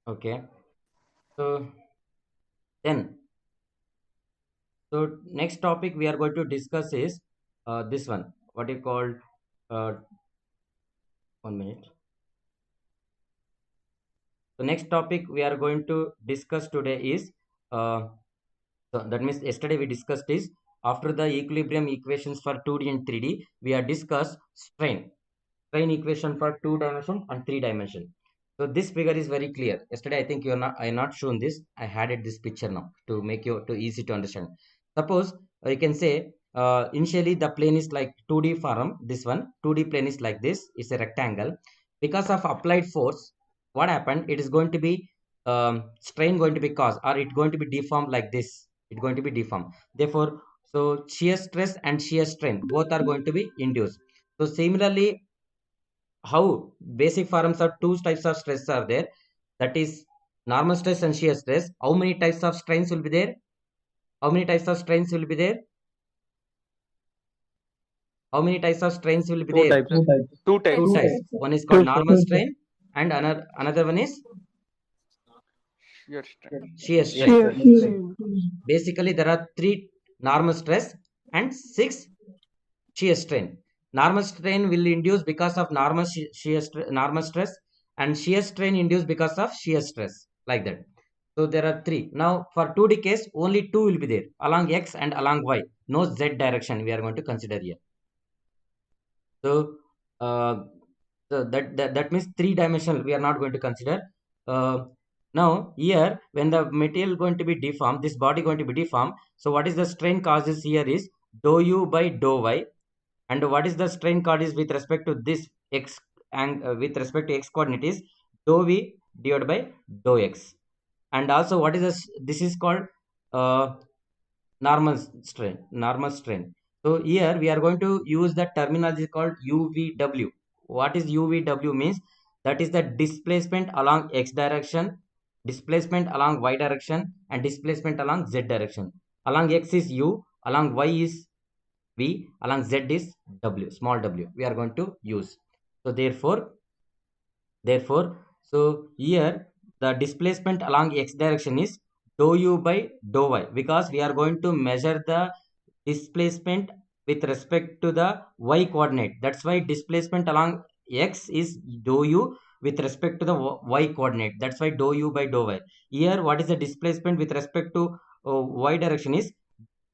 Okay. So then, so next topic we are going to discuss is this one. What you call 1 minute. The next topic we are going to discuss today is uh, so that means yesterday we discussed is after the equilibrium equations for 2D and 3D, we are discussed strain equation for 2 dimension and 3 dimension. So this figure is very clear. Yesterday I think I not shown this. I added this picture now to make you too easy to understand. Suppose you can say initially the plane is like 2D form. This one 2D plane is like this. It's a rectangle. Because of applied force, what happened? It is going to be strain going to be caused, or it going to be deformed like this. It's going to be deformed. Therefore, so shear stress and shear strain both are going to be induced. So similarly, how basic forms of two types of stress are there, that is normal stress and shear stress. How many types of strains will be there? How many types of strains will be there? How many types of strains will be Two there? types. Two Two types. types. One is called normal strain and another one is Shear strength. shear strain. Basically there are three normal stress and six shear strain. Normal strain will induce because of normal stress, and shear strain induced because of shear stress, like that. So there are three. Now for 2D case, only two will be there along x and along y. No z direction we are going to consider here. So, uh, that means 3 dimensional we are not going to consider. Uh, Now here when the material going to be deformed, this body going to be deformed. So what is the strain causes here is dou u by dou y, and what is the strain causes with respect to this x, and with respect to x coordinate is dou v divided by dou x. And also what is this? This is called uh, normal strain. So here we are going to use the terminology called UVW. What is UVW means? That is the displacement along x direction, displacement along y direction, and displacement along z direction. Along x is u, along y is v, along z is w, small w we are going to use. So therefore, so here the displacement along x direction is dou u by dou y, because we are going to measure the displacement with respect to the y coordinate. That's why displacement along x is dou u with respect to the y coordinate. That's why dou u by dou y. Here, what is the displacement with respect to y direction is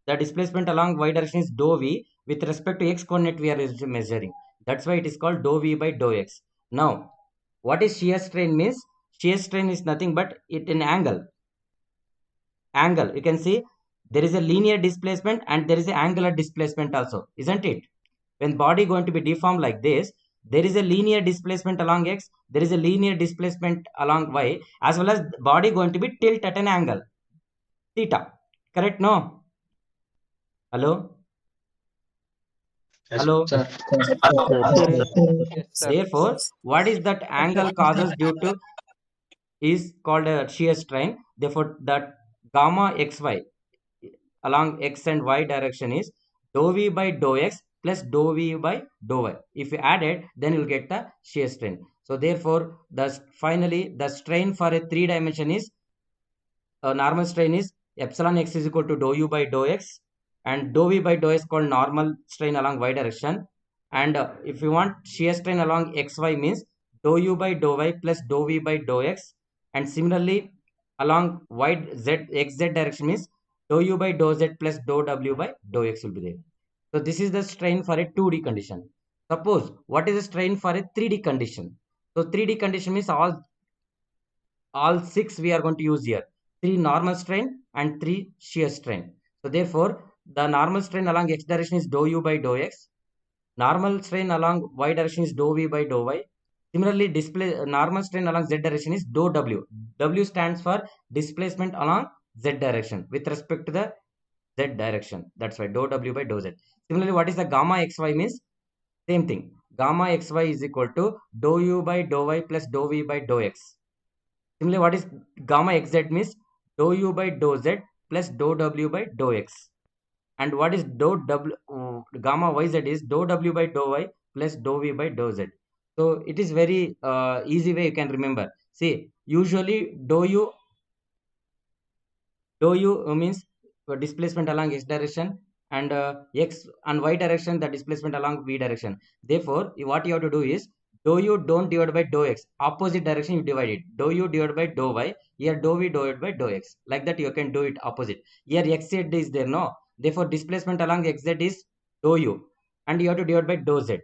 the displacement along y direction is dou v with respect to x coordinate we are measuring. That's why it is called dou v by dou x. Now, what is shear strain means? Shear strain is nothing but it an angle. You can see there is a linear displacement and there is an angular displacement also, isn't it? When body going to be deformed like this, there is a linear displacement along x, there is a linear displacement along y, as well as body going to be tilt at an angle theta. Correct? No? Hello? Yes, Hello? sir. Yes, sir. Therefore, what is that angle causes due to is called a shear strain. Therefore, that gamma xy along x and y direction is dou v by dou x plus dou v by dou y. If you add it, then you'll get the shear strain. So therefore, finally the strain for a 3 dimension is normal strain is epsilon x is equal to dou u by dou x, and dou v by dou x called normal strain along y direction. And if you want shear strain along xy means dou u by dou y plus dou v by dou x, and similarly along y z xz direction means dou u by dou z plus dou w by dou x will be there. So this is the strain for a 2D condition. Suppose what is the strain for a 3D condition? So 3D condition means all six we are going to use here: three normal strain and three shear strain. So therefore, the normal strain along x direction is dou u by dou x. Normal strain along y direction is dou v by dou y. Similarly, normal strain along z direction is dou w. W stands for displacement along z direction with respect to the z direction. That's why dou w by dou z. Similarly, what is the gamma xy means? Same thing. Gamma xy is equal to dou u by dou y plus dou v by dou x. Similarly, what is gamma xz means? Dou u by dou z plus dou w by dou x. And what is gamma yz is dou w by dou y plus dou v by dou z. So it is very easy way you can remember. See, usually dou u means displacement along x direction, and x and y direction, the displacement along v direction. Therefore what you have to do is dou u don't divide by dou x, opposite direction you divide it. Dou u divided by dou y, here dou v divided by dou x, like that you can do it opposite. Here xz is there, no, therefore displacement along xz is dou u, and you have to divide by dou z,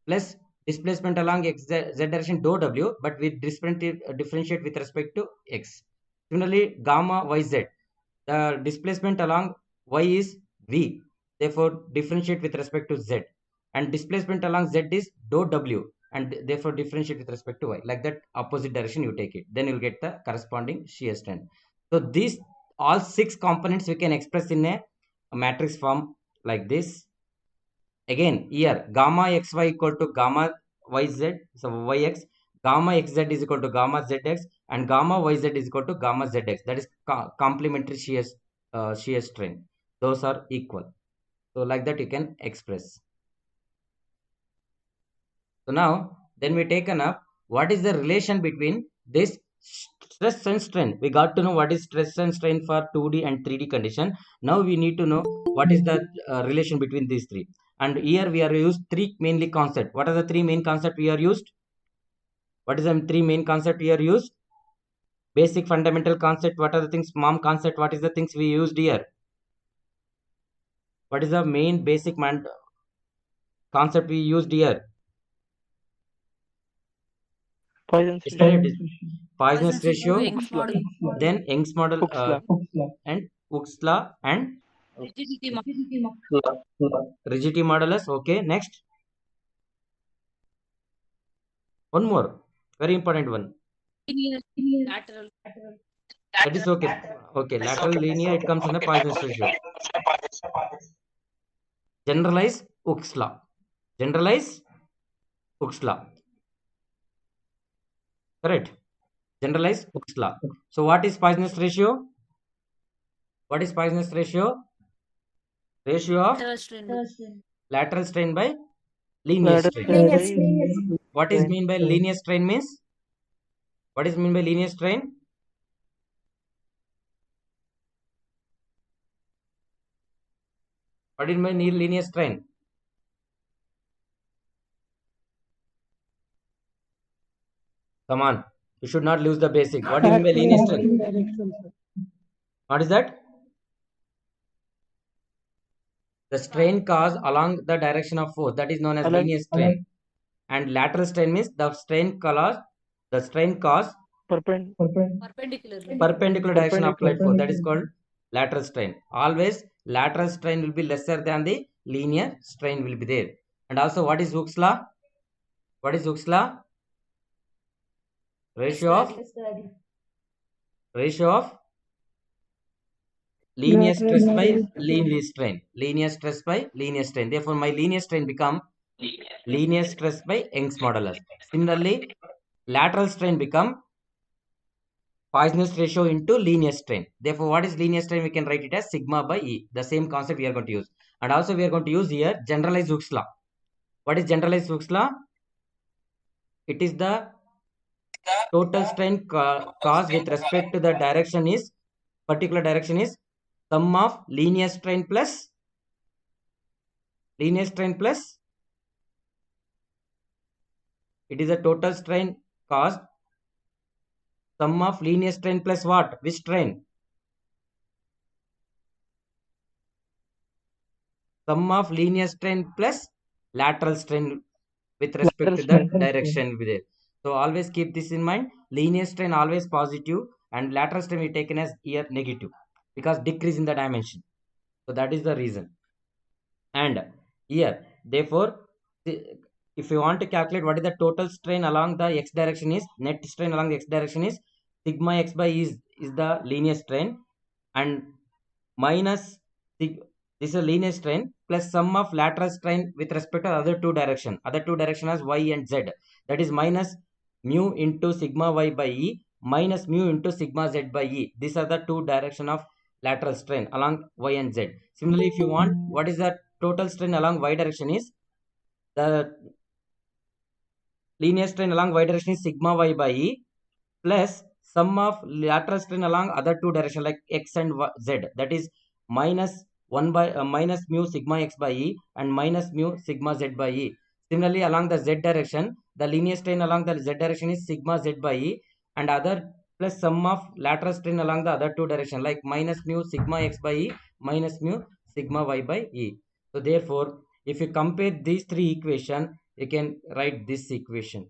plus displacement along x z direction dou w, but with differentiate with respect to x. Similarly, gamma yz, the displacement along y is v, therefore differentiate with respect to z, and displacement along z is dou w, and therefore differentiate with respect to y, like that opposite direction you take it, then you'll get the corresponding shear strength. So these all six components we can express in a matrix form like this. Again, here gamma xy equal to gamma yz, so yx, gamma xz is equal to gamma zx, and gamma yz is equal to gamma zx. That is complementary shear strength. Those are equal. So like that you can express. So now then we taken up what is the relation between this stress and strain. We got to know what is stress and strain for 2D and 3D condition. Now we need to know what is the relation between these three. And here we are used three mainly concept. What are the three main concept we are used? What is the three main concept we are used? Basic fundamental concept. What are the things? Mom concept. What is the things we used here? What is the main basic concept we used here? Poison's Yesterday ratio. it is Poisson's ratio, Young's model. then Young's model, Hooke's law. and Hooke's law, and Rigidity model. rigidity modulus. Okay, next one more very important one. Linear, lateral. That is okay. Okay, lateral linear, it comes in a Poisson's ratio. Generalize Hooke's law. Generalize Hooke's law. Correct. Generalize Hooke's law. So what is Poisson's ratio? What is Poisson's ratio? Ratio of Lateral strain. lateral strain by linear Ladder strain. strain by What is mean by linear strain means? What is mean by linear strain? What is mean by linear strain? Come on, you should not lose the basic. What do you mean by linear strain? direction, sir. What is that? The strain caused along the direction of force, that is known as Along- linear strain. And lateral strain means the strain caused Perpendicularly. perpendicular direction of applied force, that is called lateral strain. Always lateral strain will be lesser than the linear strain will be there. And also what is Hooke's law? What is Hooke's law? Ratio of linear stress by linear strain. Linear stress by linear strain. Therefore my linear strain become linear stress by Young's modulus. Similarly, lateral strain become Poisson's ratio into linear strain. Therefore, what is linear strain? We can write it as sigma by E. The same concept we are going to use. And also we are going to use here generalized Hooke's law. What is generalized Hooke's law? It is the total strain caused with respect to the direction is, particular direction is sum of linear strain plus it is a total strain caused sum of linear strain plus what? Which strain? Sum of linear strain plus lateral strain with respect to the direction with it. So always keep this in mind. Linear strain always positive, and lateral strain we taken as here negative because decrease in the dimension. So that is the reason. And here, therefore, if you want to calculate what is the total strain along the x direction is, net strain along the x direction is sigma x by is the linear strain, and minus this is a linear strain plus sum of lateral strain with respect to other two direction. Other two direction as y and z. That is minus mu into sigma y by E minus mu into sigma z by E. These are the two direction of lateral strain along y and z. Similarly, if you want what is the total strain along y direction is, the linear strain along y direction is sigma y by E plus sum of lateral strain along other two directions like x and z, that is minus 1 by minus mu sigma x by e and minus mu sigma z by e. Similarly, along the z direction, the linear strain along the z direction is sigma z by e and other plus sum of lateral strain along the other two directions like minus mu sigma x by e minus mu sigma y by e. So therefore, if you compare these three equations, you can write this equation.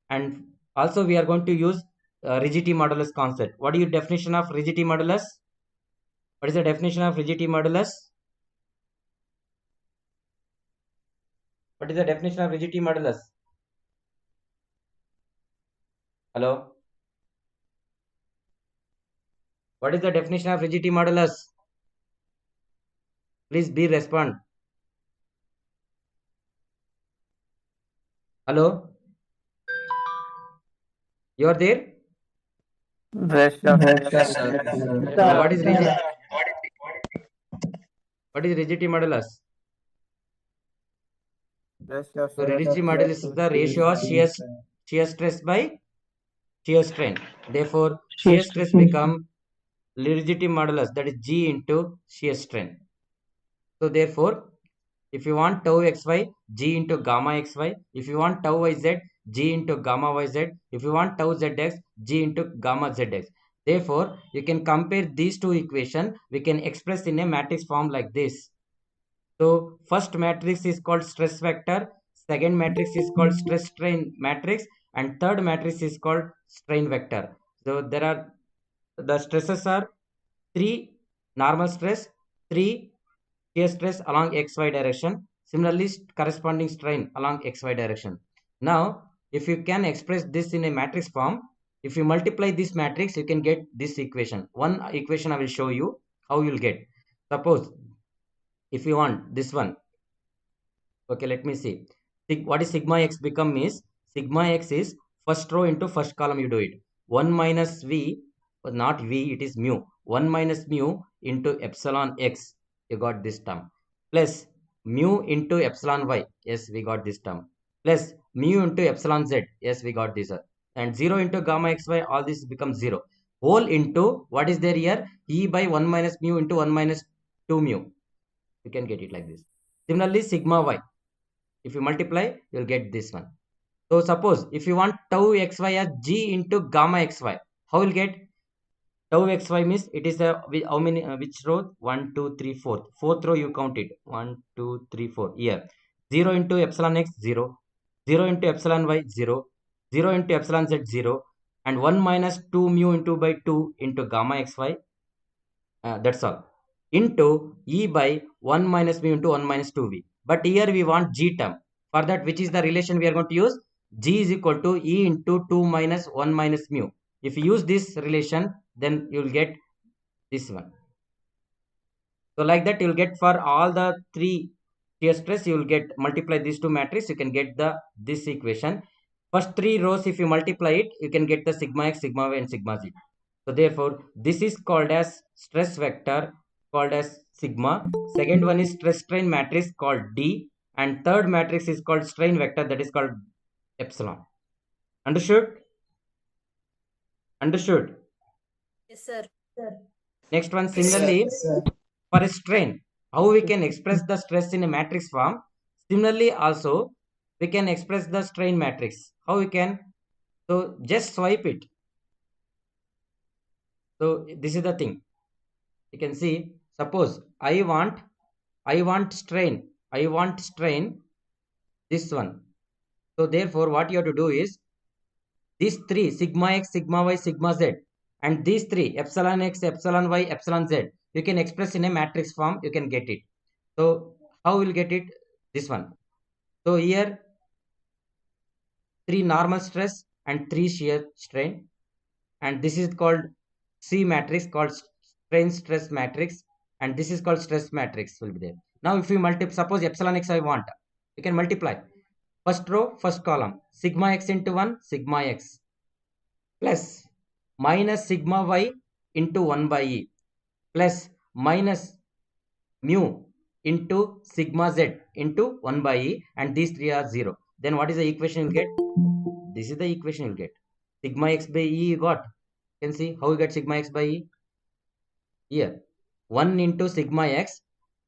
And also we are going to use rigidity modulus concept. What is your definition of rigidity modulus? What is the definition of rigidity modulus? What is the definition of rigidity modulus? Hello? What is the definition of rigidity modulus? Please be respond. Hello? You are there? What is rigidity modulus? So rigidity modulus is the ratio of shear stress by shear strain. Therefore, shear stress become rigidity modulus, that is G into shear strain. So therefore, if you want tau xy, G into gamma xy. If you want tau yz, G into gamma yz. If you want tau zx, G into gamma zx. Therefore, you can compare these two equations. We can express in a matrix form like this. So first matrix is called stress vector. Second matrix is called stress strain matrix. And third matrix is called strain vector. So there are the stresses are 3 normal stress, 3 shear stress along xy direction. Similarly, corresponding strain along xy direction. Now, if you can express this in a matrix form, if you multiply this matrix, you can get this equation. One equation I will show you how you will get. Suppose if you want this one, okay, let me see. What is sigma x become is sigma x is first row into first column. You do it 1 minus v, not v, it is mu. 1 minus mu into epsilon x. You got this term plus mu into epsilon y. Yes, we got this term plus mu into epsilon z. Yes, we got this. And 0 into gamma xy, all this becomes 0. Whole into what is there here? E by 1 minus mu into 1 minus 2 mu. You can get it like this. Similarly, sigma y. If you multiply, you'll get this one. So suppose if you want tau xy as G into gamma xy, how will get? Tau xy means it is a how many which row? 1, 2, 3, 4. Fourth row you count it. 1, 2, 3, 4. Here 0 into epsilon x 0, 0 into epsilon y 0, 0 into epsilon z 0, and 1 minus 2 mu into by 2 into gamma xy. That's all. Into e by 1 minus mu into 1 minus 2v. But here we want g term. For that, which is the relation we are going to use? G is equal to e into 2 minus 1 minus mu. If you use this relation, then you will get this one. So like that, you will get for all the three shear stress, you will get multiply these two matrices, you can get this equation. First three rows, if you multiply it, you can get the sigma x, sigma y, and sigma z. So therefore, this is called as stress vector called as sigma. Second one is stress strain matrix called D. And third matrix is called strain vector, that is called epsilon. Understood? Understood? Yes, sir. Next one, similarly, for a strain, how we can express the stress in a matrix form. Similarly, also, we can express the strain matrix. How we can? So just swipe it. So this is the thing. You can see, suppose I want strain, this one. So therefore, what you have to do is these three, sigma x, sigma y, sigma z, and these three, epsilon x, epsilon y, epsilon z, you can express in a matrix form, you can get it. So how will get it? This one. So here 3 normal stress and 3 shear strain, and this is called C matrix called strain stress matrix, and this is called stress matrix will be there. Now if you multiply, suppose epsilon x I want, you can multiply first row, first column, sigma x into 1, sigma x, plus minus sigma y into 1 by e, plus minus mu into sigma z into 1 by e, and these three are 0. Then what is the equation you'll get? This is the equation you'll get. Sigma x by E you got. You can see how you get sigma x by E. Here 1 into sigma x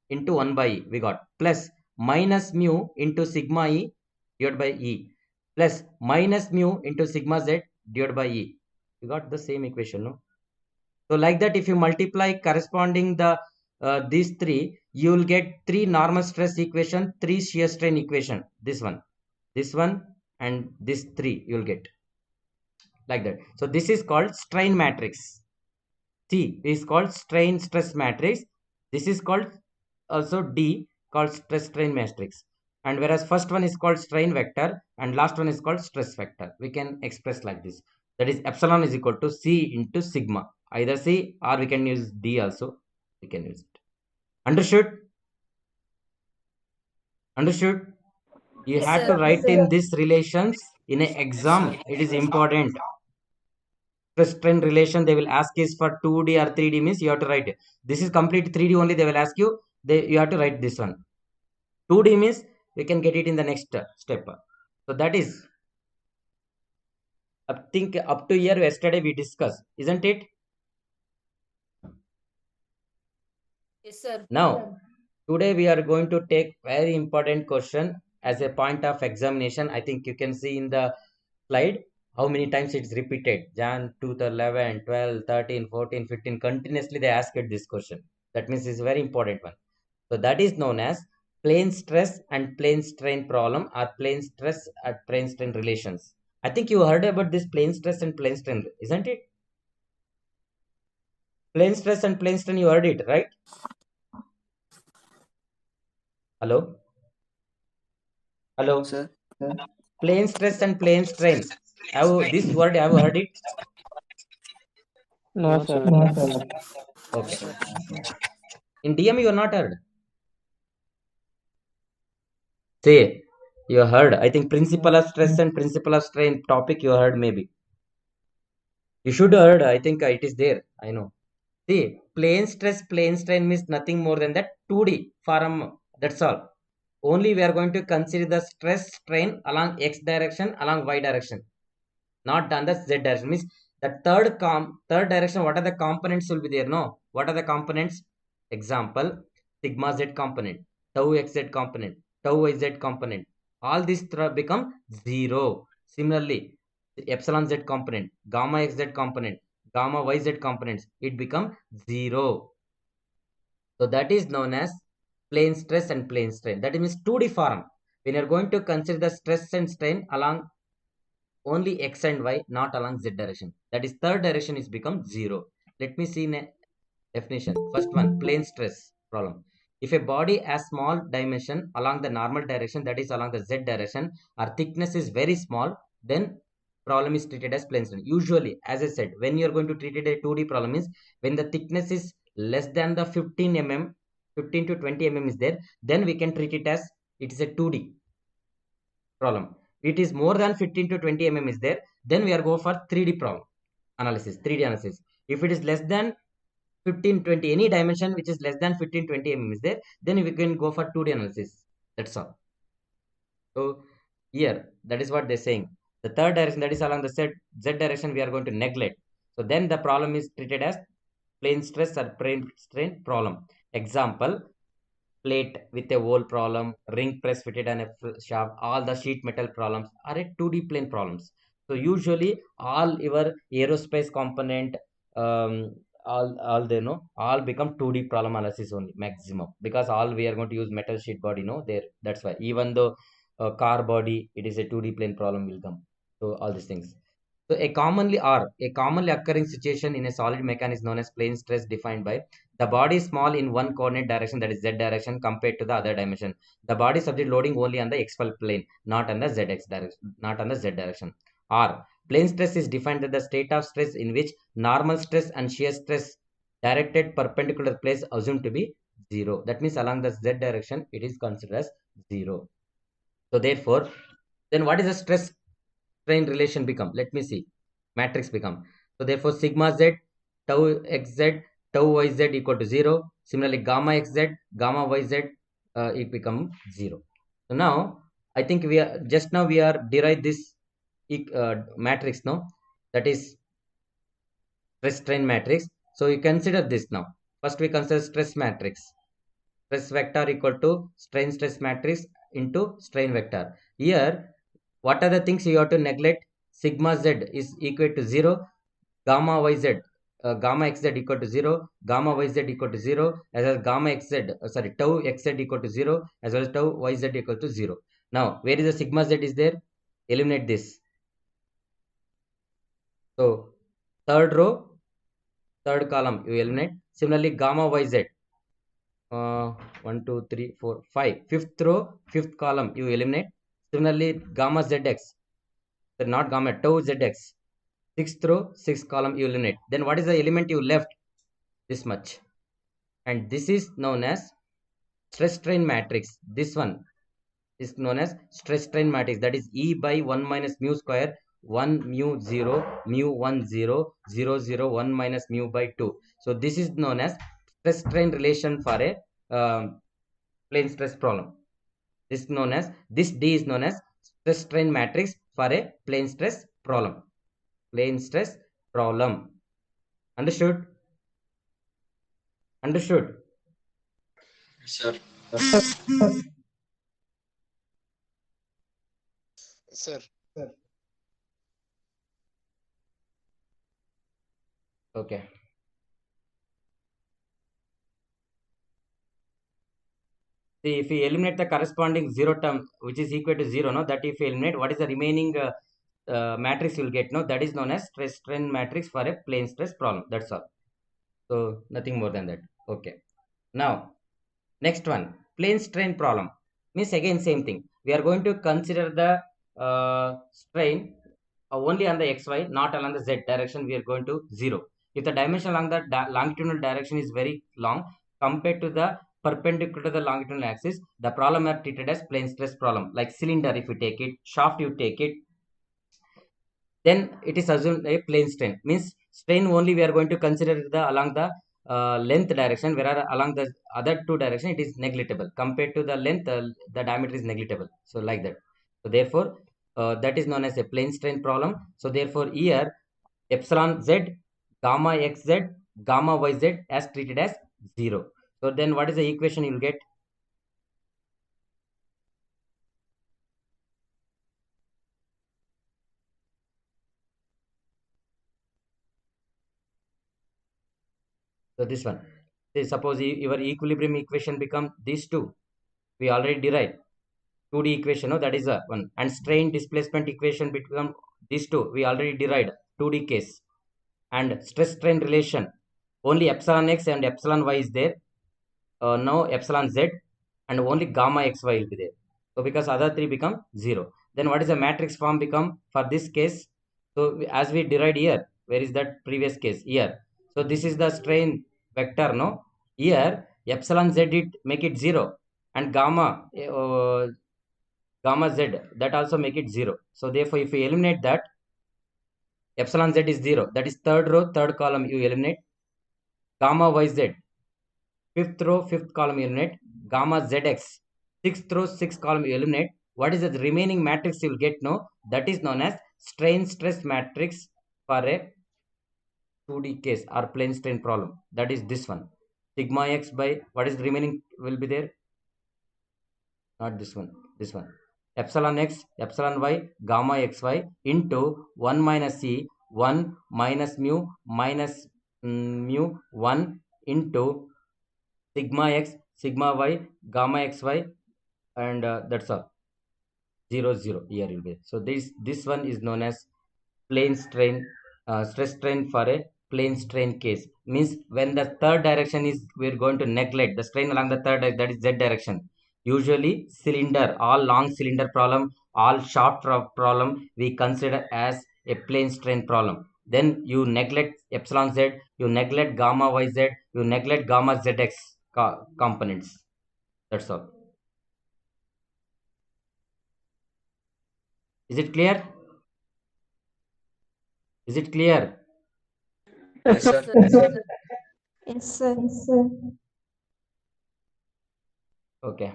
into 1 by E we got, plus minus mu into sigma E divided by E, plus minus mu into sigma z divided by E. You got the same equation, no? So like that, if you multiply corresponding these three, you will get 3 normal stress equation, 3 shear strain equation. This one, and this 3 you will get like that. So this is called strain matrix. C is called strain stress matrix. This is called also D, called stress strain matrix. And whereas first one is called strain vector and last one is called stress vector. We can express like this. That is epsilon is equal to C into sigma. Either C or we can use D also. We can use it. Understood? Understood? You Yes, have sir. to write in these relations in an exam. It is important. Stress strain relation they will ask is for 2D or 3D means you have to write it. This is complete 3D only they will ask you. You have to write this one. 2D means we can get it in the next step. So that is, I think up to here yesterday we discussed, isn't it? Yes, sir. Now, today we are going to take very important question as a point of examination. I think you can see in the slide how many times it's repeated. Jan 2011, 12, 13, 14, 15. Continuously they asked this question. That means it's a very important one. So that is known as plane stress and plane strain problem, or plane stress and plane strain relations. I think you heard about this plane stress and plane strain, isn't it? Plane stress and plane strain, you heard it, right? Hello? Hello? Sir. Plane stress and plane strain. This word, have you heard it? No, sir. Okay. In DM, you are not heard. Say, you heard. I think principle of stress and principle of strain topic you heard maybe. You should have heard. I think it is there. I know. See, plane stress, plane strain means nothing more than that 2D form. That's all. Only we are going to consider the stress strain along x direction, along y direction, not on the z direction. Means the third direction. What are the components will be there? No. What are the components? Example: sigma z component, tau xz component, tau yz component. All these become zero. Similarly, epsilon z component, gamma xz component, gamma yz components, it become zero. So that is known as plane stress and plane strain. That means 2D form. When you are going to consider the stress and strain along only x and y, not along z direction. That is third direction is become zero. Let me see in a definition. First one, plane stress problem. If a body has small dimension along the normal direction, that is along the z direction, or thickness is very small, then problem is treated as plane strain. Usually, as I said, when you are going to treat it a 2D problem is when the thickness is less than the 15 mm, 15 to 20 mm is there, then we can treat it as it is a 2D problem. It is more than 15 to 20 mm is there, then we are go for 3D problem analysis, 3D analysis. If it is less than 15, 20, any dimension which is less than 15, 20 mm is there, then we can go for 2D analysis. That's all. So here, that is what they're saying. The third direction, that is along the Z direction, we are going to neglect. So then the problem is treated as plane stress or plane strain problem. Example: plate with a hole problem, ring press fitted on a shaft, all the sheet metal problems are a 2D plane problems. So usually all your aerospace component, all they know, all become 2D problem analysis only maximum, because all we are going to use metal sheet body, no, there. That's why even though car body, it is a 2D plane problem will come. So all these things. So a commonly occurring situation in a solid mechanics known as plane stress, defined by the body is small in one coordinate direction, that is z direction, compared to the other dimension. The body subject loading only on the xy plane, not on the zx direction, not on the z direction. Or plane stress is defined as the state of stress in which normal stress and shear stress directed perpendicular place assumed to be zero. That means along the z direction it is considered as zero. So therefore, then what is the stress strain relation become? Let me see. Matrix become. So therefore, sigma z, tau xz, tau yz equal to 0. Similarly, gamma xz, gamma yz, it become 0. So now, I think we are just now we are derived this matrix now. that is stress strain matrix. So you consider this now. First we consider stress matrix. Stress vector equal to strain stress matrix into strain vector. Here, what are the things you have to neglect? Sigma z is equal to 0, gamma yz, gamma xz equal to 0, gamma yz equal to 0, as well as gamma xz, sorry, tau xz equal to 0, as well as tau yz equal to 0. Now, where is the sigma z is there? Eliminate this. So, third row, third column, you eliminate. Similarly, gamma yz, 1, 2, 3, 4, 5. Fifth row, fifth column, you eliminate. Similarly, gamma zx, not gamma, tau zx. Sixth row, sixth column, you eliminate. Then what is the element you left? This much. And this is known as stress strain matrix. This one is known as stress strain matrix. That is E by 1 minus mu square, 1 mu 0, mu 1 0, 0 0 1 minus mu by 2. So this is known as stress strain relation for a plane stress problem. This is known as, this D is known as stress strain matrix for a plane stress problem. Plane stress problem. Understood? Understood? Sir. Sir. Okay. See, if we eliminate the corresponding zero term, which is equal to 0, no, that if we eliminate, what is the remaining matrix you will get? No, that is known as stress strain matrix for a plane stress problem. That's all. So nothing more than that. Okay. Now, next one, plane strain problem. Means again same thing. We are going to consider the strain only on the xy, not along the z direction. We are going to 0. If the dimension along the longitudinal direction is very long compared to the perpendicular to the longitudinal axis, the problem are treated as plane stress problem. Like cylinder, if you take it, shaft you take it, then it is assumed a plane strain. Means strain only we are going to consider the along the length direction, whereas along the other two direction it is negligible. Compared to the length, the diameter is negligible. So like that. So therefore, that is known as a plane strain problem. So therefore, here epsilon z, gamma xz, gamma yz as treated as 0. So then what is the equation you will get? So this one. Say suppose your equilibrium equation become these two. We already derived 2D equation, no, that is a one. And strain displacement equation become these two. We already derived 2D case. And stress strain relation, only epsilon x and epsilon y is there. Now epsilon z and only gamma xy will be there. So because other three become 0. Then what is the matrix form become for this case? So as we derived here, where is that previous case? Here. So this is the strain vector, no? Here epsilon z it make it 0 and gamma z, that also make it 0. So therefore if we eliminate that, epsilon z is 0. That is third row, third column you eliminate. Gamma yz, fifth row, fifth column you eliminate. Gamma zx, sixth row, sixth column you eliminate. What is the remaining matrix you will get? No, that is known as strain stress matrix for a 2D case or plane strain problem. That is this one. Sigma x by, what is the remaining will be there? Not this one, this one. Epsilon x, epsilon y, gamma xy into 1 minus c, 1 minus mu minus mu 1 into sigma x, sigma y, gamma xy, and that's all. 0 0 here will be. So this one is known as plane strain, stress strain for a plane strain case. Means when the third direction is, we're going to neglect the strain along the third, that is z direction. Usually cylinder, all long cylinder problem, all shaft problem, we consider as a plane strain problem. Then you neglect epsilon z, you neglect gamma yz, you neglect gamma zx components. That's all. Is it clear? Is it clear? Yes, sir. Yes, sir. Okay.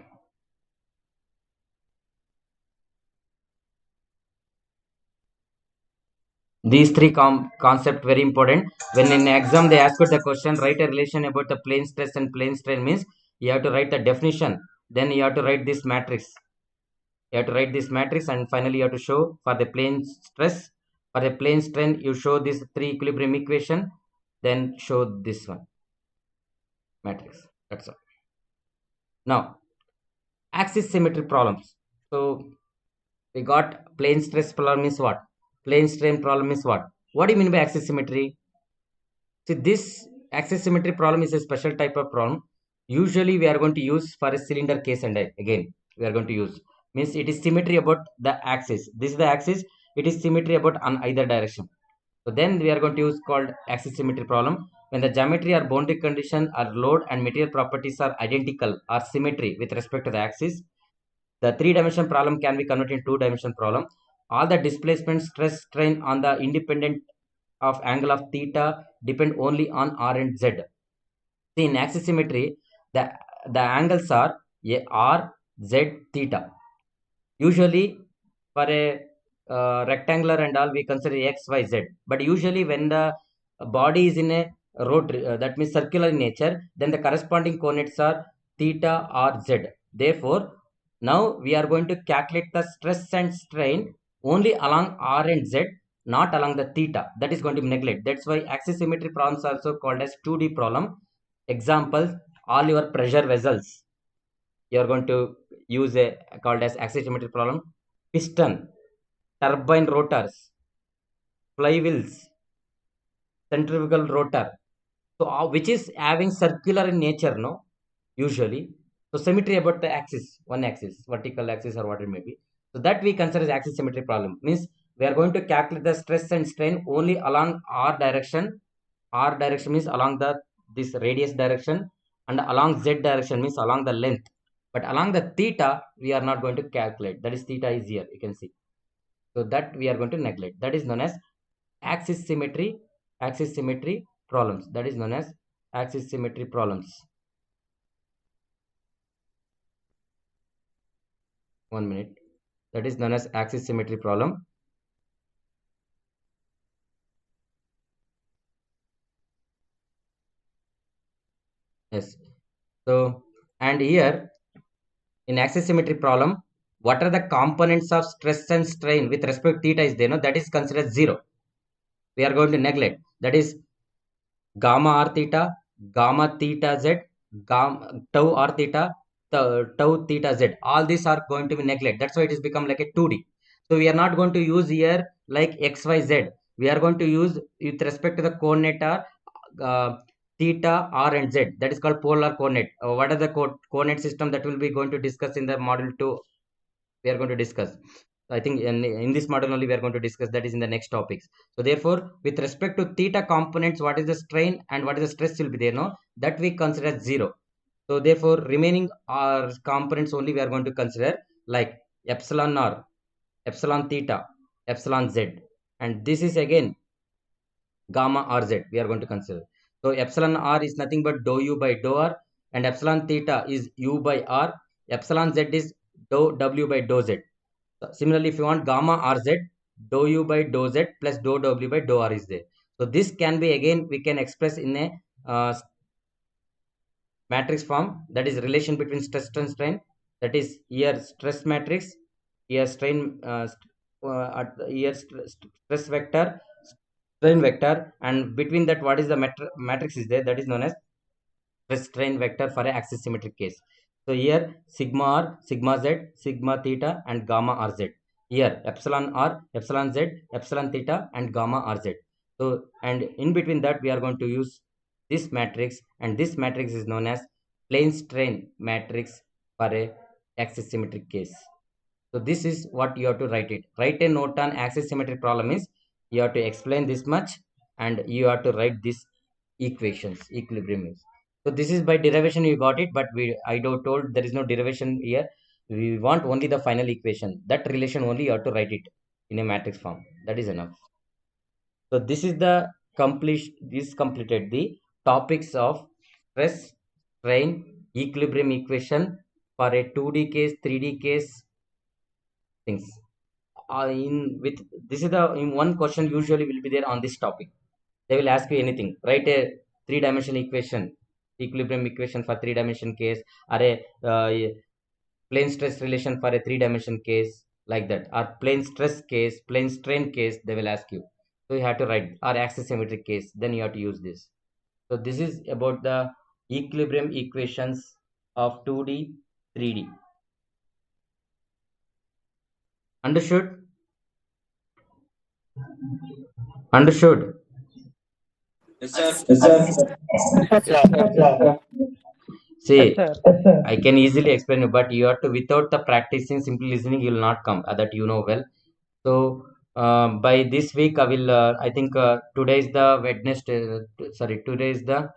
These three concept very important. When in exam they ask you the question, write a relation about the plane stress and plane strain, means you have to write the definition. Then you have to write this matrix. You have to write this matrix, and finally you have to show for the plane stress, for the plane strain, you show this three equilibrium equation, then show this one matrix. That's all. Now, axis symmetry problems. So we got plane stress problem is what? Plane strain problem is what? What do you mean by axis symmetry? See, this axis symmetry problem is a special type of problem. Usually we are going to use for a cylinder case, and again we are going to use, means it is symmetry about the axis. This is the axis, it is symmetry about on either direction. So then we are going to use called axis symmetry problem. When the geometry or boundary condition or load and material properties are identical or symmetry with respect to the axis, the three-dimensional problem can be converted into two-dimensional problem. All the displacement, stress, strain on the independent of angle of theta depend only on r and z. See, in axis symmetry, the angles are r, z, theta. Usually, for a rectangular and all, we consider x, y, z. But usually, when the body is in a rotary, that means circular in nature, then the corresponding coordinates are theta or z. Therefore, now we are going to calculate the stress and strain only along r and z, not along the theta. That is going to be neglected. That's why axis symmetry problems are also called as 2D problem. Examples, all your pressure vessels, you are going to use a called as axis symmetry problem. Piston, turbine rotors, flywheels, centrifugal rotor. So which is having circular in nature, no? Usually. So symmetry about the axis, one axis, vertical axis or what it may be. So that we consider as axis symmetry problem. Means we are going to calculate the stress and strain only along r direction. R direction means along the this radius direction, and along z direction means along the length. But along the theta, we are not going to calculate. That is theta is here, you can see. So that we are going to neglect. That is known as axis symmetry problems. That is known as axis symmetry problems. 1 minute. That is known as axis symmetry problem. Yes. So, and here in axis symmetry problem, what are the components of stress and strain with respect to theta is there? No, that is considered 0. We are going to neglect. That is gamma r theta, gamma theta z, gamma tau r theta, tau theta z. All these are going to be neglected. That's why it has become like a 2D. So we are not going to use here like x, y, z. We are going to use with respect to the coordinate theta, r, and z. That is called polar coordinate. What are the coordinate system that will be going to discuss in the module 2? We are going to discuss. I think in this model only we are going to discuss, that is in the next topics. So therefore, with respect to theta components, what is the strain and what is the stress will be there, no? That we consider as 0. So therefore, remaining components only we are going to consider like epsilon r, epsilon theta, epsilon z. And this is again gamma rz we are going to consider. So epsilon r is nothing but dou u by dou r, and epsilon theta is u by r, epsilon z is dou w by dou z. Similarly, if you want gamma rz, dou u by dou z plus dou w by dou r is there. So this can be again, we can express in a matrix form, that is relation between stress and strain. That is here stress matrix, here strain, here stress vector, strain vector, and between that what is the matrix is there, that is known as stress strain vector for a axis symmetric case. So here sigma r, sigma z, sigma theta, and gamma rz. Here epsilon r, epsilon z, epsilon theta, and gamma rz. So, and in between that we are going to use this matrix, and this matrix is known as plane strain matrix for a axis symmetric case. So this is what you have to write it. Write a note on axis symmetry problem is you have to explain this much, and you have to write these equations, equilibrium. So this is by derivation you got it, but I told there is no derivation here. We want only the final equation. That relation only you have to write it in a matrix form. That is enough. So this is the completed the topics of stress, strain, equilibrium equation for a 2D case, 3D case things. in with this is the in one question usually will be there on this topic. They will ask you anything. Write a three-dimensional equation, equilibrium equation for three-dimension case, or a plane stress relation for a three-dimension case, like that, or plane stress case, plane strain case. They will ask you. So you have to write, or axisymmetric case. Then you have to use this. So this is about the equilibrium equations of 2D, 3D. Understood? Understood. Yes, sir. See, I can easily explain you, but you have to, without the practicing, simply listening, you will not come. That you know well. So by this week, I will. I think today is the Wednesday. Sorry, today is the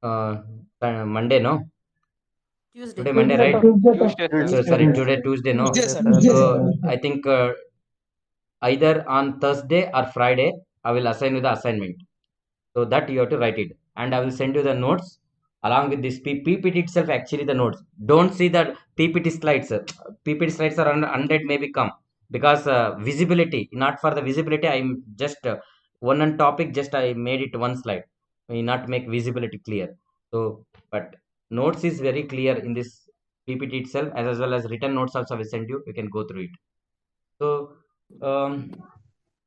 uh, Monday. No, Tuesday. today Monday, right? Tuesday, sir. So sorry, today Tuesday. No. Tuesday, sir. So I think either on Thursday or Friday, I will assign you the assignment. So that you have to write it, and I will send you the notes along with this PPT itself. Actually, the notes. Don't see the PPT slides. PPT slides are under 100 maybe come because visibility. Not for the visibility. I'm just one on topic. Just I made it one slide. May not make visibility clear. So, but notes is very clear in this PPT itself, as well as written notes also I will send you. You can go through it. So, um,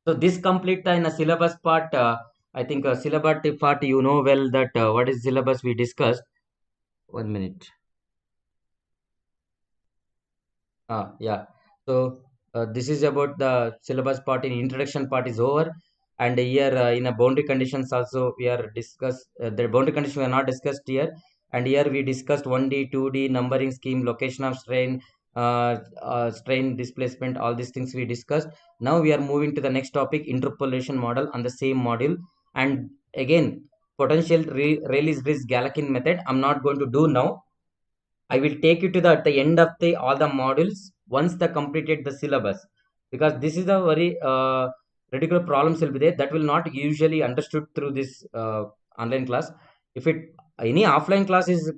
so this complete in a syllabus part. I think syllabus part you know well that what is syllabus we discussed. 1 minute. Yeah. So this is about the syllabus part. In introduction part is over, and here in a boundary conditions also we are discussed. The boundary condition we are not discussed here, and here we discussed 1D, 2D numbering scheme, location of strain, strain displacement, all these things we discussed. Now we are moving to the next topic, interpolation model on the same module, and again potential release risk Gallatin method. I'm not going to do now. I will take you to the at the end of the all the modules once the completed the syllabus, because this is a very ridiculous problems will be there that will not usually understood through this online class. If it any offline class is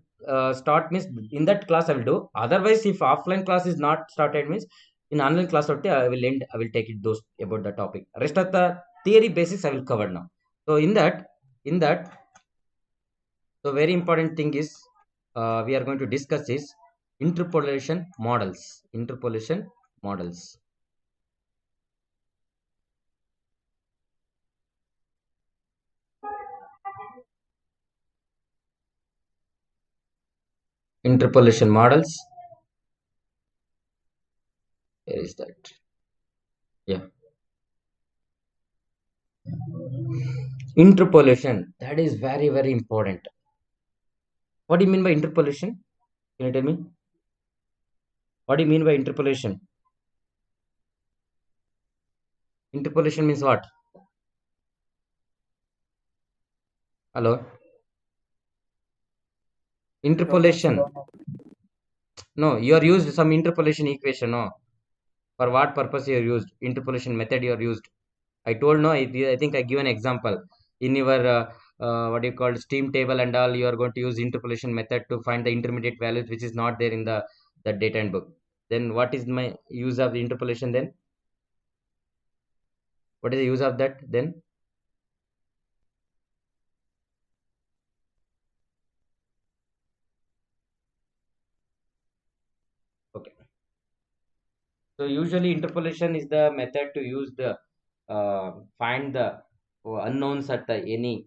start means in that class I will do. Otherwise, if offline class is not started means in online class only I will end. I will take it those about the topic. Rest of the theory basics I will cover now. So in that so very important thing is we are going to discuss is interpolation models. Interpolation models. Interpolation models. Where is that? Yeah. Interpolation. That is very, very important. What do you mean by interpolation? Can you tell me? What do you mean by interpolation? Interpolation means what? Hello? Interpolation. No, you are used some interpolation equation. No. For what purpose you are used? Interpolation method you are used. I told no. I think I give an example in your what do you call steam table and all. You are going to use interpolation method to find the intermediate values which is not there in the data and book. Then what is my use of the interpolation then? What is the use of that then? Okay. So usually interpolation is the method to use the find the unknowns at the any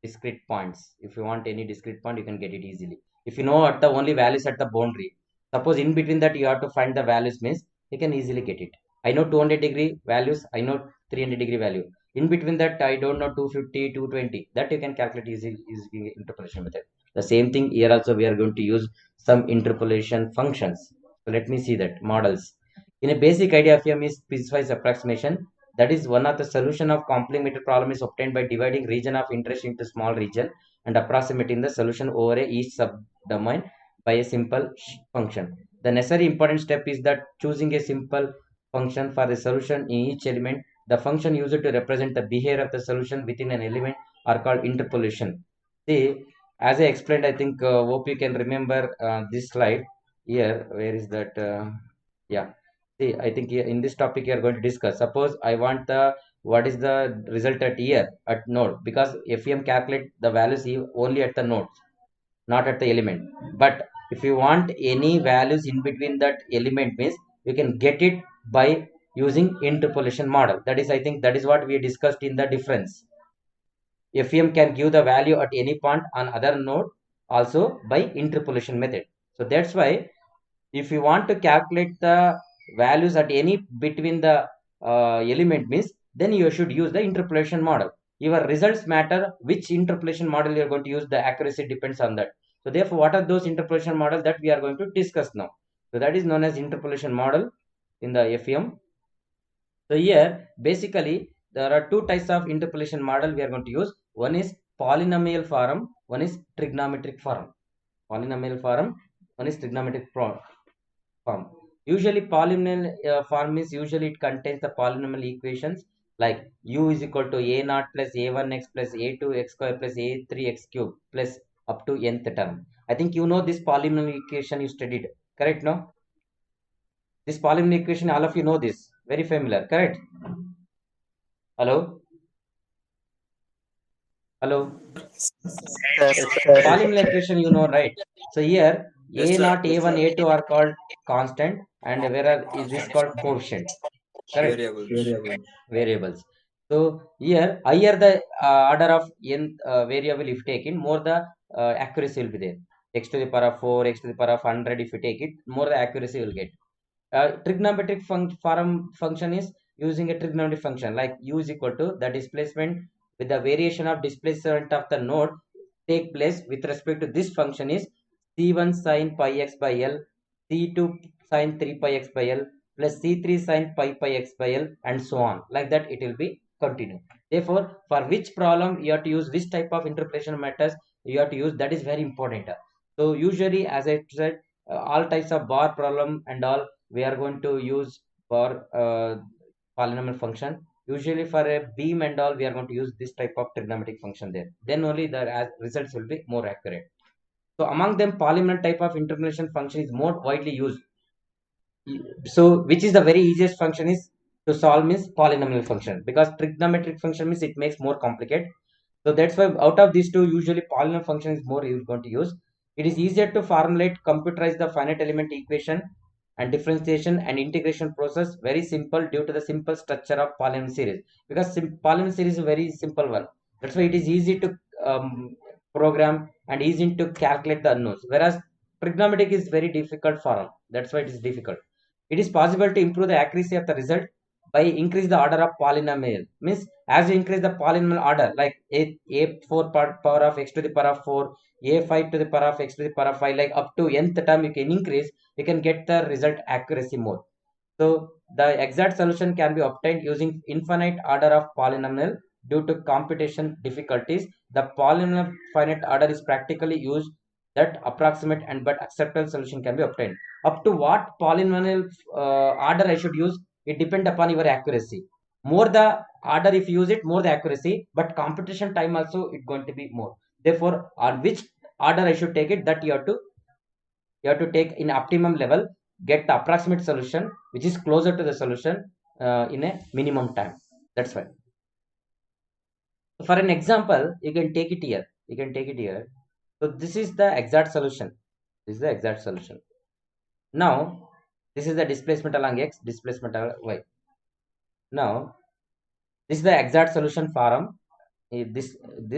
discrete points. If you want any discrete point, you can get it easily. If you know at the only values at the boundary, suppose in between that you have to find the values means you can easily get it. I know 200-degree values, I know 300-degree value. In between that, I don't know 250, 220. That you can calculate easily interpolation method. The same thing here also we are going to use some interpolation functions. So let me see that models. In a basic idea of FEM is piecewise approximation. That is one of the solution of complementary problem is obtained by dividing region of interest into small region and approximating the solution over each subdomain by a simple function. The necessary important step is that choosing a simple function for the solution in each element. The function used to represent the behavior of the solution within an element are called interpolation. See, as I explained, I think hope you can remember this slide here. Where is that? Yeah. See, I think in this topic you are going to discuss. Suppose I want the what is the result at year at node, because FEM calculate the values only at the node, not at the element. But if you want any values in between that element means you can get it by using interpolation model. That is, I think that is what we discussed in the difference. FEM can give the value at any point on other node also by interpolation method. So that's why if you want to calculate the values at any between the element means, then you should use the interpolation model. Your results matter which interpolation model you are going to use. The accuracy depends on that. So therefore, what are those interpolation models that we are going to discuss now? So that is known as interpolation model in the FEM. So here basically there are two types of interpolation model we are going to use. One is polynomial form, one is trigonometric form. Polynomial form, one is trigonometric form. Usually polynomial form is usually it contains the polynomial equations like u is equal to a naught plus a1x plus a2x square plus a3x cube plus up to nth term. I think you know this polynomial equation you studied, correct? No? This polynomial equation, all of you know this, very familiar, correct? Hello? Hello? Yes, polynomial equation you know, right? So here Yes, a sir. naught, a1, a2 are called constant, and where is this called coefficient, correct? Variables. Variables. So here higher the order of n variable if taken, more the accuracy will be there. X to the power of 4, x to the power of 100, if you take it, more the accuracy will get. Trigonometric form function is using a trigonometric function like u is equal to the displacement with the variation of displacement of the node take place with respect to this function is c1 sin pi x by l, c2 sin 3 pi x by l plus c3 sin pi x by l, and so on. Like that it will be continue. Therefore, for which problem you have to use which type of interpolation methods you have to use, that is very important. So usually, as I said, all types of bar problem and all we are going to use for polynomial function. Usually for a beam and all we are going to use this type of trigonometric function there. Then only the results will be more accurate. So among them, polynomial type of interpolation function is more widely used. So which is the very easiest function is to solve means polynomial function, because trigonometric function means it makes more complicated. So that's why out of these two, usually polynomial function is more you're going to use. It is easier to formulate, computerize the finite element equation and differentiation and integration process. Very simple due to the simple structure of polynomial series. Because polynomial series is a very simple one. That's why it is easy to program and easy to calculate the unknowns. Whereas trigonometric is very difficult form. That's why it is difficult. It is possible to improve the accuracy of the result by increase the order of polynomial. Means as you increase the polynomial order, like a4 power of x to the power of 4, a5 to the power of x to the power of 5, like up to nth term you can increase, you can get the result accuracy more. So the exact solution can be obtained using infinite order of polynomial due to computation difficulties. The polynomial finite order is practically used that approximate and but acceptable solution can be obtained. Up to what polynomial order I should use, it depends upon your accuracy. More the order if you use it, more the accuracy, but computation time also it going to be more. Therefore, on which order I should take it, that you have to take in optimum level, get the approximate solution which is closer to the solution in a minimum time. That's why. For an example, you can take it here. You can take it here. So this is the exact solution. This is the exact solution. Now, this is the displacement along x, displacement along y. Now, this is the exact solution form. This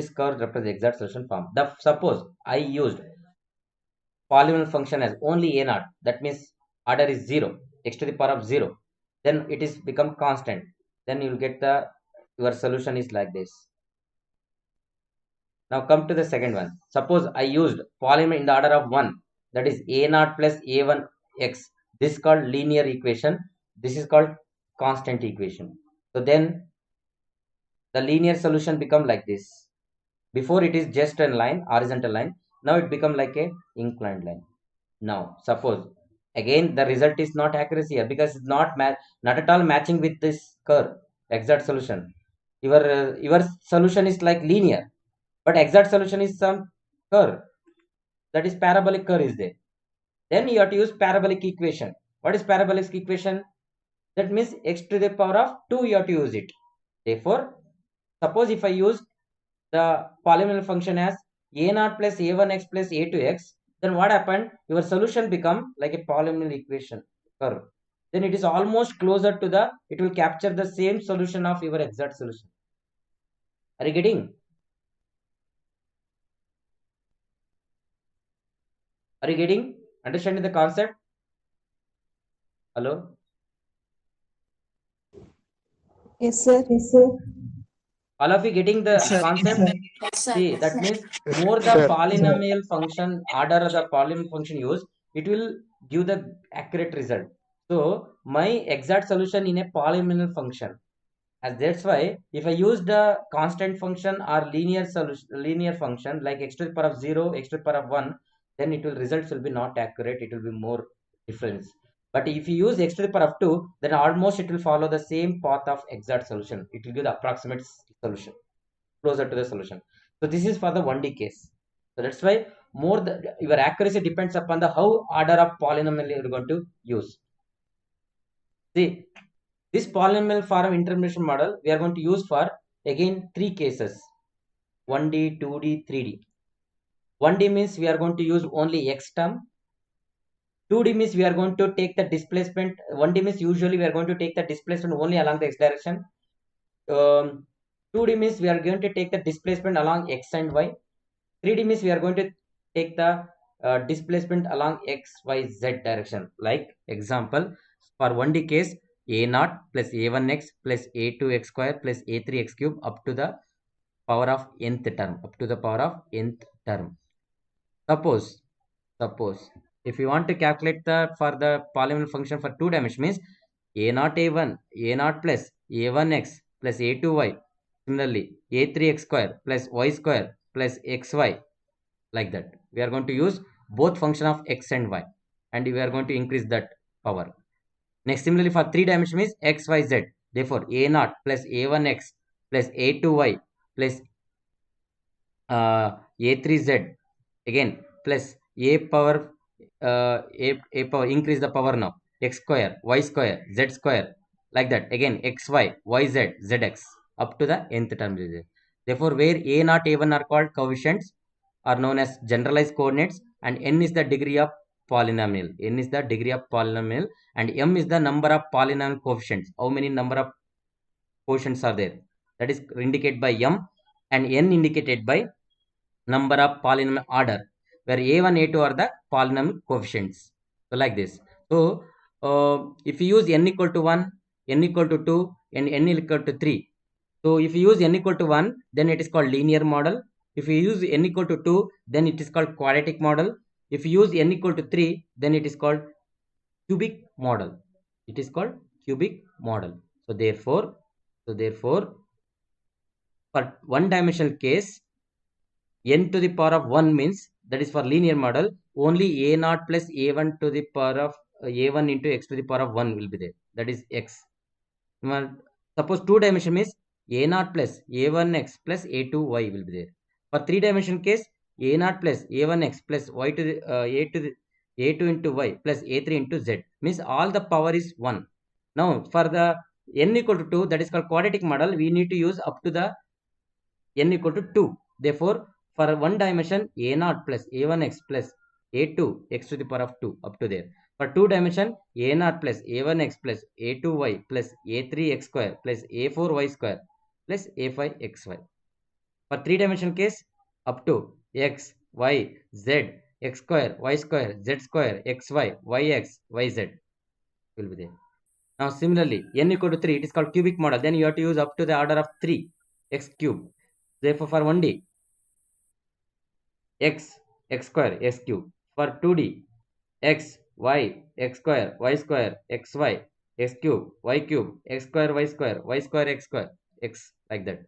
curve represents the exact solution form. Suppose I used polynomial function as only a naught. That means order is 0, x to the power of 0. Then it is become constant. Then you will get your solution is like this. Now come to the second one. Suppose I used polynomial in the order of 1. That is a naught plus a1 x. This is called linear equation. This is called constant equation. So then the linear solution become like this. Before it is just a line, horizontal line. Now it become like a inclined line. Now suppose again the result is not accuracy here because it's not at all matching with this curve exact solution. Your solution is like linear, but exact solution is some curve, that is parabolic curve is there. Then you have to use parabolic equation. What is parabolic equation? That means x to the power of 2 you have to use it. Therefore, suppose if I use the polynomial function as a0 plus a1x plus a2x, then what happened? Your solution become like a polynomial equation curve. Then it is almost closer to the, it will capture the same solution of your exact solution. Are you getting? Are you getting? Understanding the concept? Hello? Yes, sir. All of you getting the concept? Yes, sir. See, that means more the polynomial function, order of the polynomial function used, it will give the accurate result. So my exact solution in a polynomial function. As that's why if I use the constant function or linear solution, linear function like x to the power of 0, x to the power of 1, then it will results will be not accurate. It will be more difference. But if you use x to the power of 2, then almost it will follow the same path of exact solution. It will give the approximate solution closer to the solution. So this is for the 1D case. So that's why more your accuracy depends upon the how order of polynomial you are going to use. See, this polynomial form interpretation model we are going to use for again 3 cases: 1D, 2D, 3D. 1D means we are going to use only x term. 2D means we are going to take the displacement. 1D means usually we are going to take the displacement only along the x direction. 2D means we are going to take the displacement along x and y. 3D means we are going to take the displacement along x, y, z direction. Like example, for 1D case, a0 plus a1x plus a2x square plus a3x cube up to the power of nth term, up to the power of nth term. Suppose if you want to calculate the for the polynomial function for 2 dimension means a0 a1 a0 plus a1x plus a2y, similarly a3x square plus y square plus xy, like that. We are going to use both function of x and y, and we are going to increase that power. Next, similarly for 3 dimension means x, y, z. Therefore, a0 plus a1x plus a2y plus a3z again plus a power a power, increase the power now, x square, y square, z square, like that. Again xy, yz, zx up to the nth term. Therefore, where a0, a1 are called coefficients, are known as generalized coordinates, and n is the degree of polynomial. N is the degree of polynomial, and m is the number of polynomial coefficients. How many number of coefficients are there? That is indicated by m, and n indicated by number of polynomial order, where a1, a2 are the polynomial coefficients. So like this. So if you use n equal to 1, n equal to 2, and n equal to 3. So if you use n equal to 1, then it is called linear model. If you use n equal to 2, then it is called quadratic model. If you use n equal to 3, then it is called cubic model. It is called cubic model. So therefore, for one dimensional case, n to the power of 1 means that is for linear model, only a0 plus a1 to the power of a1 into x to the power of 1 will be there. That is x. Well, suppose 2 dimension means a0 plus a1x plus a2y will be there. For 3 dimension case, a0 plus a1x plus y to the a2 into y plus a3 into z means all the power is 1. Now for the n equal to 2, that is called quadratic model, we need to use up to the n equal to 2. Therefore, for one dimension, a0 plus a1x plus a2 x to the power of 2 up to there. For 2 dimension, a0 plus a1x plus a2y plus a3x square plus a4y square plus a5xy. For 3 dimensional case, up to x, y, z, x square, y square, z square, xy, yx, yz will be there. Now similarly, n equal to 3, it is called cubic model. Then you have to use up to the order of 3, x cube. Therefore, for 1D, x square, x cube. For 2D, x, y, x square, xy, x cube, y cube, x square, y square, x square, x, like that.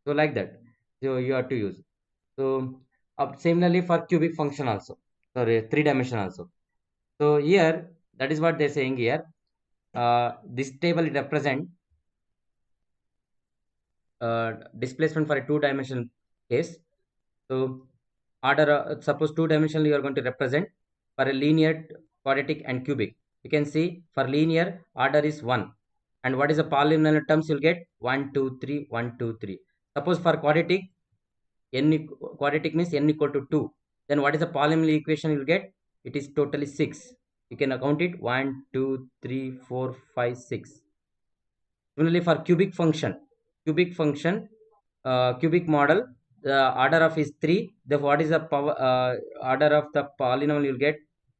So like that. So you have to use. So similarly for cubic function also. Sorry, 3 dimension also. So here, that is what they're saying here. This table represent displacement for a 2 dimensional case. So order, suppose 2 dimensional you are going to represent for a linear, quadratic and cubic. You can see for linear order is 1, And what is the polynomial terms you'll get? 1, 2, 3, 1, 2, 3. Suppose for quadratic, quadratic means n equal to 2. Then what is the polynomial equation you'll get? It is totally 6. You can count it 1, 2, 3, 4, 5, 6. Similarly, for cubic function, cubic model, the order of is 3. Therefore, what is the order of the polynomial you'll get?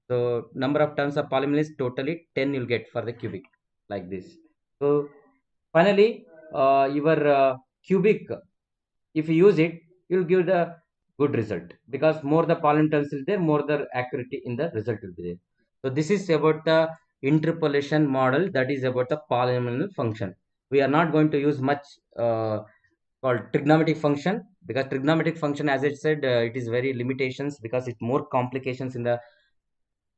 So, number of terms of polynomial is totally 10 you'll get for the cubic, like this. So, finally, your cubic, if you use it, you'll give the good result, because more the polynomials is there, more the accuracy in the result will be there. So this is about the interpolation model, that is about the polynomial function. We are not going to use much called trigonometric function, because trigonometric function, as I said, it is very limitations, because it's more complications in the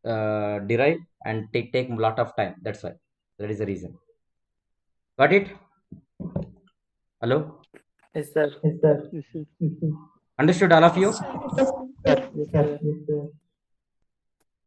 derive and take a lot of time. That's why, that is the reason. Got it? Hello? Yes, sir. Understood, all of you? Yes, sir. Yes, sir.